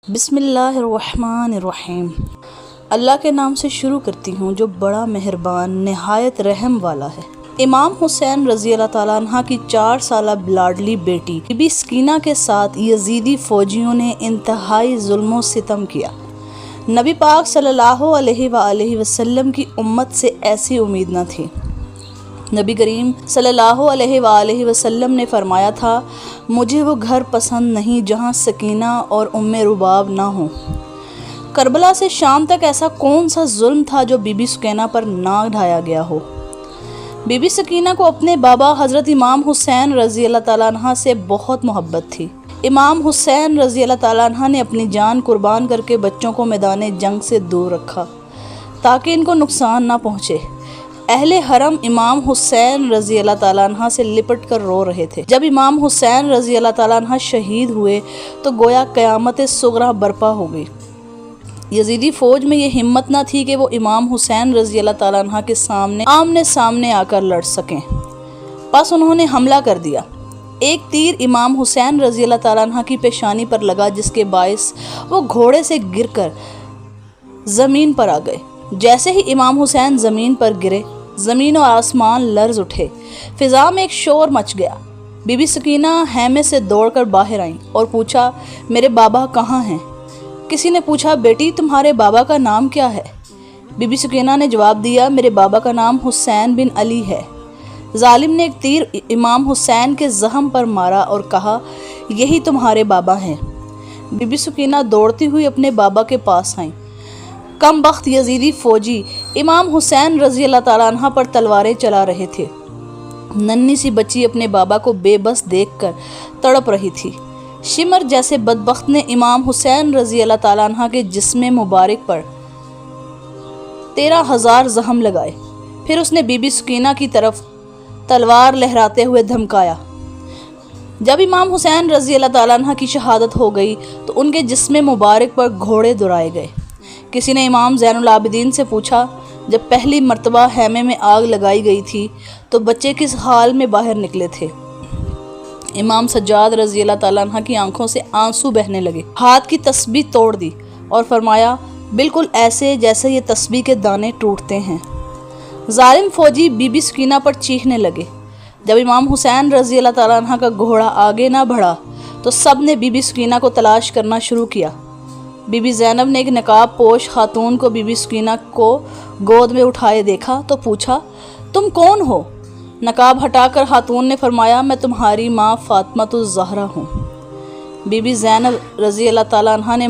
بسم اللہ الرحمن الرحیم۔ اللہ کے نام سے شروع کرتی ہوں جو بڑا مہربان نہایت رحم والا ہے۔ امام حسین رضی اللہ تعالیٰ عنہ کی 4 سالہ لاڈلی بیٹی بی بی سکینہ کے ساتھ یزیدی فوجیوں نے انتہائی ظلم و ستم کیا۔ نبی پاک صلی اللہ علیہ وآلہ وسلم کی امت سے ایسی امید نہ تھی۔ نبی کریم صلی اللہ علیہ وآلہ وسلم نے فرمایا تھا، مجھے وہ گھر پسند نہیں جہاں سکینہ اور ام رباب نہ ہوں۔ کربلا سے شام تک ایسا کون سا ظلم تھا جو بی بی سکینہ پر نہ ڈھایا گیا ہو۔ بی بی سکینہ کو اپنے بابا حضرت امام حسین رضی اللہ تعالیٰ عنہ سے بہت محبت تھی۔ امام حسین رضی اللہ تعالیٰ عنہ نے اپنی جان قربان کر کے بچوں کو میدان جنگ سے دور رکھا تاکہ ان کو نقصان نہ پہنچے۔ اہل حرم امام حسین رضی اللہ تعالیٰ عنہ سے لپٹ کر رو رہے تھے۔ جب امام حسین رضی اللہ تعالیٰ عنہ شہید ہوئے تو گویا قیامت صغریٰ برپا ہو گئی۔ یزیدی فوج میں یہ ہمت نہ تھی کہ وہ امام حسین رضی اللہ تعالیٰ عنہ کے سامنے آمنے سامنے آ کر لڑ سکیں، بس انہوں نے حملہ کر دیا۔ ایک تیر امام حسین رضی اللہ تعالیٰ عنہ کی پیشانی پر لگا جس کے باعث وہ گھوڑے سے گر کر زمین پر آ گئے۔ جیسے ہی امام حسین زمین پر گرے، زمین و آسمان لرز اٹھے، فضا میں ایک شور مچ گیا۔ بی بی سکینہ خیمے سے دوڑ کر باہر آئیں اور پوچھا، میرے بابا کہاں ہیں؟ کسی نے پوچھا، بیٹی تمہارے بابا کا نام کیا ہے؟ بی بی سکینہ نے جواب دیا، میرے بابا کا نام حسین بن علی ہے۔ ظالم نے ایک تیر امام حسین کے زخم پر مارا اور کہا، یہی تمہارے بابا ہیں۔ بی بی سکینہ دوڑتی ہوئی اپنے بابا کے پاس آئیں۔ کم بخت یزیدی فوجی امام حسین رضی اللہ تعالیٰ عنہ پر تلواریں چلا رہے تھے۔ ننھی سی بچی اپنے بابا کو بے بس دیکھ کر تڑپ رہی تھی۔ شمر جیسے بدبخت نے امام حسین رضی اللہ تعالیٰ عنہ کے جسم مبارک پر 13,000 زخم لگائے۔ پھر اس نے بی بی سکینہ کی طرف تلوار لہراتے ہوئے دھمکایا۔ جب امام حسین رضی اللہ تعالیٰ عنہ کی شہادت ہو گئی تو ان کے جسم مبارک پر گھوڑے دورائے گئے۔ کسی نے امام زین العابدین سے پوچھا، جب پہلی مرتبہ خیمے میں آگ لگائی گئی تھی تو بچے کس حال میں باہر نکلے تھے؟ امام سجاد رضی اللہ تعالیٰ عنہ کی آنکھوں سے آنسو بہنے لگے، ہاتھ کی تسبیح توڑ دی اور فرمایا، بالکل ایسے جیسے یہ تسبیح کے دانے ٹوٹتے ہیں۔ ظالم فوجی بی بی سکینہ پر چیخنے لگے۔ جب امام حسین رضی اللہ تعالیٰ عنہ کا گھوڑا آگے نہ بڑھا تو سب نے بی بی سکینہ کو تلاش کرنا شروع کیا۔ بی بی زینب نے ایک نقاب پوش خاتون کو بی بی سکینہ کو گود میں اٹھائے دیکھا تو پوچھا، تم کون ہو؟ نقاب ہٹا کر خاتون نے فرمایا، میں تمہاری ماں فاطمہ الزہرا ہوں۔ بی بی زینب رضی اللہ تعالیٰ عنہ نے